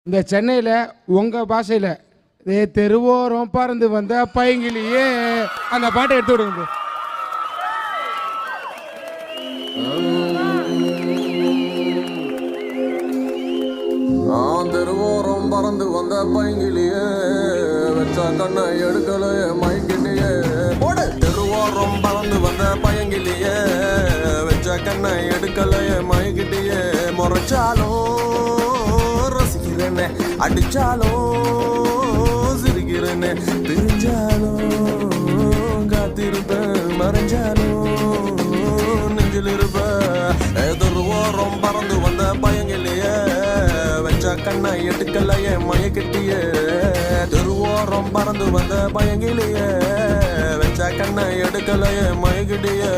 இந்த சென்னையில் உங்கள் பாஷையில் தெருவோரம் பறந்து வந்த பைங்கிலேயே அந்த பாட்டை எடுத்து விடுங்க. தெருவோரம் பறந்து வந்த பைங்கிலேயே வச்சா கண்ணை எடுக்கலையே மைக்கிலேயே தெருவோரம் பறந்து வந்த பையங்கிலேயே வச்ச கண்ணை எடுக்கலையே மைக்கிட்டேயே முறைச்சாலும் ரசிக்கிறேனே அடிச்சாலும் சிரிக்கிறேனே பிரிஞ்சாலும் காத்திருப்பேன் மறைஞ்சாலும் நெஞ்சில் இருப்பேன் தெருவோரம் பறந்து வந்த பையங்கிலேயே கண்ணை எடுக்கலையே மயக்கிட்டியே தெருவோரம் பறந்து வந்த பயங்கிலேயே வச்ச கண்ணை எடுக்கலையே மயக்கிட்டியே